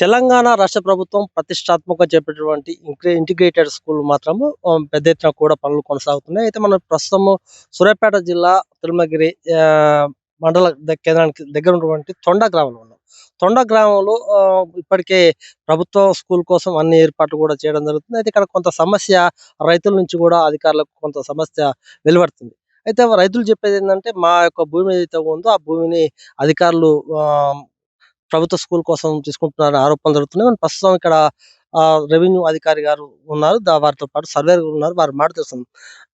తెలంగాణ రాష్ట్ర ప్రభుత్వం ప్రతిష్టాత్మకంగా చేపట్టినటువంటి ఇంటిగ్రేటెడ్ స్కూల్ మాత్రము పెద్ద ఎత్తున కూడా పనులు కొనసాగుతున్నాయి. అయితే మనం ప్రస్తుతము సూర్యాపేట జిల్లా తిరుమలగిరి మండల కేంద్రానికి దగ్గర ఉన్నటువంటి తొండ గ్రామంలో ఉన్నాం. తొండ గ్రామంలో ఇప్పటికే ప్రభుత్వ స్కూల్ కోసం అన్ని ఏర్పాట్లు కూడా చేయడం జరుగుతుంది. అయితే ఇక్కడ కొంత సమస్య రైతుల నుంచి కూడా అధికారులకు కొంత సమస్య వెలువడుతుంది. అయితే రైతులు చెప్పేది ఏంటంటే మా యొక్క భూమి ఏదైతే ఉందో ఆ భూమిని అధికారులు ప్రభుత్వ స్కూల్ కోసం తీసుకుంటున్నారని ఆరోపణలు జరుగుతున్నాయి. మనం ప్రస్తుతం ఇక్కడ రెవెన్యూ అధికారి గారు ఉన్నారు. వారితో పాటు సర్వేయర్ ఉన్నారు. వారి మాట తెలుసుకుందాం.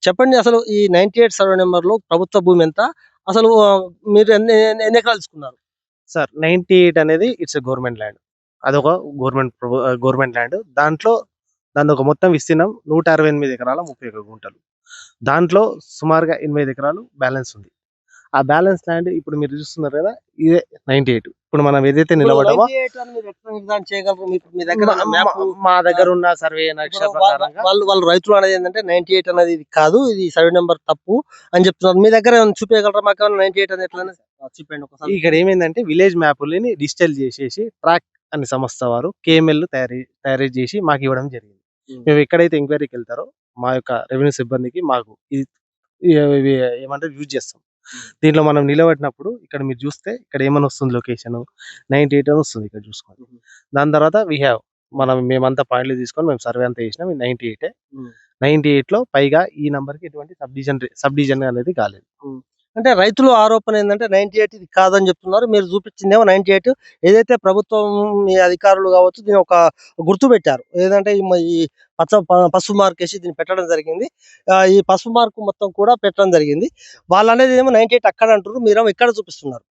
చెప్పండి, అసలు ఈ 98 సర్వే నెంబర్‌లో ప్రభుత్వ భూమి ఎంత? అసలు మీరు ఎన్ని ఎన్ని ఎకరాలు తీసుకున్నారు? సార్ 98 అనేది ఇట్స్ గవర్నమెంట్ ల్యాండ్. అదొక గవర్నమెంట్ ల్యాండ్. దానిదొక మొత్తం విస్తీర్ణం 168 ఎకరాల 31 గుంటలు. దాంట్లో సుమారుగా 8 ఎకరాలు బ్యాలెన్స్ ఉంది. ఆ బ్యాలెన్స్ ల్యాండ్ ఇప్పుడు మీరు చూస్తున్నారు కదా, ఇదే 98. ఇప్పుడు మనం ఏదైతే నిలబడ్డామో 98 అని మీరు ఎట్లా నిర్ధారణ చేయగలరు? మీ దగ్గర మ్యాప్ మా దగ్గర ఉన్న సర్వే నక్ష ప్రకారంగా వాళ్ళు రైతులు అనేది ఏంటంటే 98 అనేది ఇది కాదు, ఇది సర్వే నెంబర్ తప్పు అని చెప్తున్నారు. మీ దగ్గర ఏమైనా చూపించగలరా? మాకు 98 అని ఎట్లా చూపండి ఒకసారి. ఇక్కడ ఏమైందంటే విలేజ్ మ్యాప్లని డిజిటల్ చేసేసి ట్రాక్ అనే సంస్థ వారు KML తయారు చేసి మాకు ఇవ్వడం జరిగింది. మేము ఎక్కడైతే ఎంక్వైరీకి వెళ్తారో మా యొక్క రెవెన్యూ సిబ్బందికి మాకు ఇవి ఏమంటారు యూజ్ చేస్తాం. దీంట్లో మనం నిలబడినప్పుడు ఇక్కడ మీరు చూస్తే ఇక్కడ ఏమని వస్తుంది, లొకేషన్ 98 అని వస్తుంది. ఇక్కడ చూసుకోండి. దాని తర్వాత మేమంతా పాయింట్లు తీసుకొని మేము సర్వే అంతా చేసినాం. 98 లో పైగా ఈ నంబర్ కి ఎటువంటి సబ్ డివిజన్ అనేది కాలేదు. అంటే రైతులు ఆరోపణ ఏంటంటే 98 ఇది కాదని చెప్తున్నారు. మీరు చూపించిందేమో 98. ఏదైతే ప్రభుత్వం మీ అధికారులు కావచ్చు దీని ఒక గుర్తు పెట్టారు. ఏదంటే ఈ పసుపు మార్క్ వేసి దీన్ని పెట్టడం జరిగింది. ఈ పసుపు మార్క్ మొత్తం కూడా పెట్టడం జరిగింది. వాళ్ళు అనేది ఏమో 98 అక్కడ అంటారు, మీరేమో ఇక్కడ చూపిస్తున్నారు.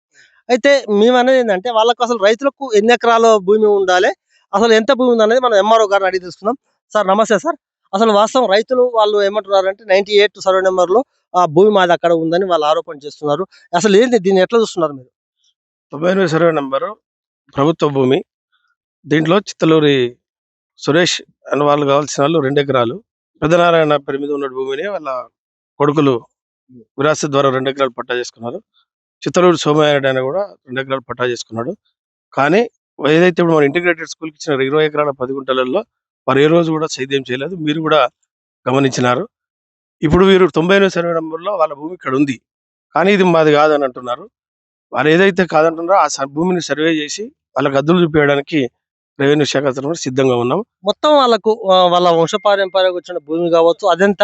అయితే మేము అనేది ఏంటంటే వాళ్ళకు అసలు రైతులకు ఎన్ని ఎకరాల భూమి ఉండాలి, అసలు ఎంత భూమి ఉంది అనేది మనం MRO గారిని అడిగి తెలుసుకుందాం. సార్ నమస్తే సార్. అసలు వాస్తవం రైతులు వాళ్ళు ఏమంటున్నారంటే 98 సర్వే నెంబర్‌లో ఆ భూమి మాది అక్కడ ఉందని వాళ్ళు ఆరోపణ చేస్తున్నారు. అసలు ఏంది, దీన్ని ఎట్లా చూస్తున్నారు మీరు? 98 సర్వే నంబరు ప్రభుత్వ భూమి. దీంట్లో చిత్తలూరి సురేష్ అని వాళ్ళు కావాల్సిన వాళ్ళు 2 ఎకరాలు, పెద్దనారాయణ పేరు మీద ఉన్న భూమిని వాళ్ళ కొడుకులు విరాసత్ ద్వారా 2 ఎకరాలు పట్టా చేసుకున్నారు. చిత్తలూరి సోమయారెడ్డి ఆయన కూడా 2 ఎకరాలు పట్టా చేసుకున్నాడు. కానీ ఏదైతే ఇప్పుడు మన ఇంటిగ్రేటెడ్ స్కూల్కి ఇచ్చిన 20 ఎకరాల 10 గుంటలలో వారు ఏ రోజు కూడా సేద్యం చేయలేదు. మీరు కూడా గమనించినారు. ఇప్పుడు వీరు 98 సర్వే నెంబర్లో వాళ్ళ భూమి ఇక్కడ ఉంది, కానీ ఇది మాది కాదని అంటున్నారు. వాళ్ళు ఏదైతే కాదంటున్నారో ఆ భూమిని సర్వే చేసి వాళ్ళకి అద్దులు చూపించడానికి రెవెన్యూ శాఖ తరఫున సిద్ధంగా ఉన్నాం. మొత్తం వాళ్ళకు వాళ్ళ వంశపారంపర్యంగా వచ్చిన భూమి కావచ్చు అదెంత,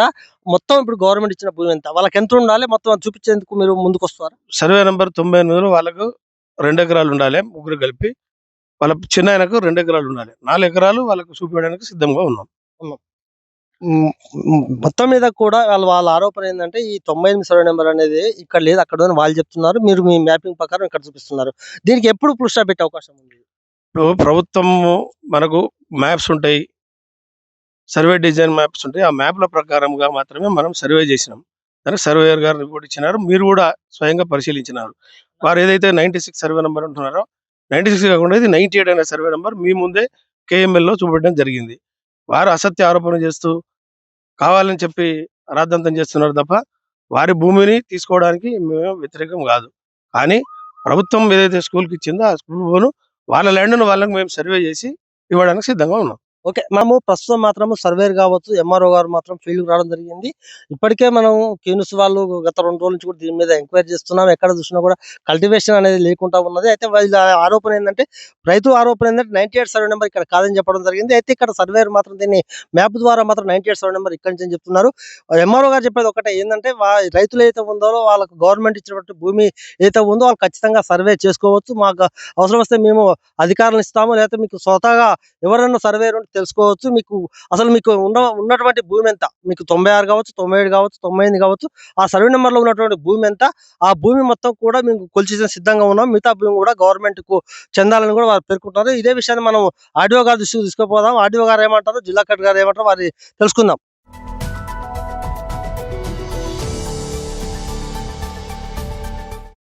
మొత్తం ఇప్పుడు గవర్నమెంట్ ఇచ్చిన భూమి ఎంత, వాళ్ళకి ఎంత ఉండాలి, మొత్తం చూపించేందుకు మీరు ముందుకు వస్తారు? సర్వే నెంబర్ 98లో వాళ్ళకు 2 ఎకరాలు ఉండాలి, ముగ్గురు కలిపి. వాళ్ళ చిన్న ఆయనకు 2 ఎకరాలు ఉండాలి, 4 ఎకరాలు వాళ్ళకు చూపించడానికి సిద్ధంగా ఉన్నాం. మొత్తం మీద కూడా వాళ్ళ ఆరోపణ ఏంటంటే ఈ 98 సర్వే నెంబర్ అనేది ఇక్కడ లేదు, అక్కడ అని వాళ్ళు చెప్తున్నారు. మీరు మీ మ్యాపింగ్ ప్రకారం ఇక్కడ చూపిస్తున్నారు. దీనికి ఎప్పుడు ఫుల్ స్టాప్ పెట్టే అవకాశం ఉంది? ఇప్పుడు ప్రభుత్వం మనకు మ్యాప్స్ ఉంటాయి, సర్వే డిజైన్ మ్యాప్స్ ఉంటాయి. ఆ మ్యాప్ల ప్రకారంగా మాత్రమే మనం సర్వే చేసినాం. సర్వేయర్ గారు రిపోర్ట్ ఇచ్చినారు, మీరు కూడా స్వయంగా పరిశీలించినారు. వారు ఏదైతే 96 సర్వే నెంబర్ అంటున్నారో 96 కాకుండా ఇది 98 అనే సర్వే నెంబర్ మీ ముందే KML లో చూపెట్టడం జరిగింది. వారు అసత్య ఆరోపణ చేస్తూ కావాలని చెప్పి అరాద్ధాంతం చేస్తున్నారు తప్ప వారి భూమిని తీసుకోవడానికి మేము వ్యతిరేకం కాదు. కానీ ప్రభుత్వం ఏదైతే స్కూల్కి ఇచ్చిందో ఆ స్కూల్ వాళ్ళ ల్యాండ్ను వాళ్ళకి మేము సర్వే చేసి ఇవ్వడానికి సిద్ధంగా ఉన్నాం. ఓకే, మనము ప్రస్తుతం మాత్రము సర్వేర్ కావచ్చు MRO గారు మాత్రం ఫీల్డ్కి రావడం జరిగింది. ఇప్పటికే మనం క్యూనిస్ వాళ్ళు గత 2 రోజుల నుంచి కూడా దీని మీద ఎంక్వైరీ చేస్తున్నాం. ఎక్కడ చూసినా కూడా కల్టివేషన్ అనేది లేకుండా ఉన్నది. అయితే వీళ్ళ ఆరోపణ ఏంటంటే, రైతు ఆరోపణ ఏంటంటే 98 సర్వే నెంబర్ ఇక్కడ కాదని చెప్పడం జరిగింది. అయితే ఇక్కడ సర్వేర్ మాత్రం దీన్ని మ్యాప్ ద్వారా మాత్రం 98 సర్వే నెంబర్ ఇక్కడి నుంచి చెప్తున్నారు. MRO గారు చెప్పేది ఒకటే ఏంటంటే, రైతులు ఏదైతే ఉందో వాళ్ళకు గవర్నమెంట్ ఇచ్చినటువంటి భూమి ఏదైతే ఉందో వాళ్ళు ఖచ్చితంగా సర్వే చేసుకోవచ్చు. మాకు అవసరం వస్తే మేము అధికారులను ఇస్తాము, లేకపోతే మీకు స్వతహాగా ఎవరైనా సర్వేర్ తెలుసుకోవచ్చు. మీకు ఉన్నటువంటి భూమి ఎంత, మీకు 96 కావచ్చు, 97 కావచ్చు, 98 కావచ్చు, ఆ సర్వే నెంబర్ లో ఉన్నటువంటి భూమి ఎంత, ఆ భూమి మొత్తం కూడా మేము కొలిచేసిన సిద్ధంగా ఉన్నాం. మిగతా భూమి కూడా గవర్నమెంట్ కు చెందాలని కూడా వారు పేర్కొంటారు. ఇదే విషయాన్ని మనం ఆర్డీఓ గారి దృష్టికి తీసుకుపోదాం. ఆర్డీఓ గారు ఏమంటారు, జిల్లా కలెక్టర్ గారు ఏమంటారు వారి తెలుసుకుందాం.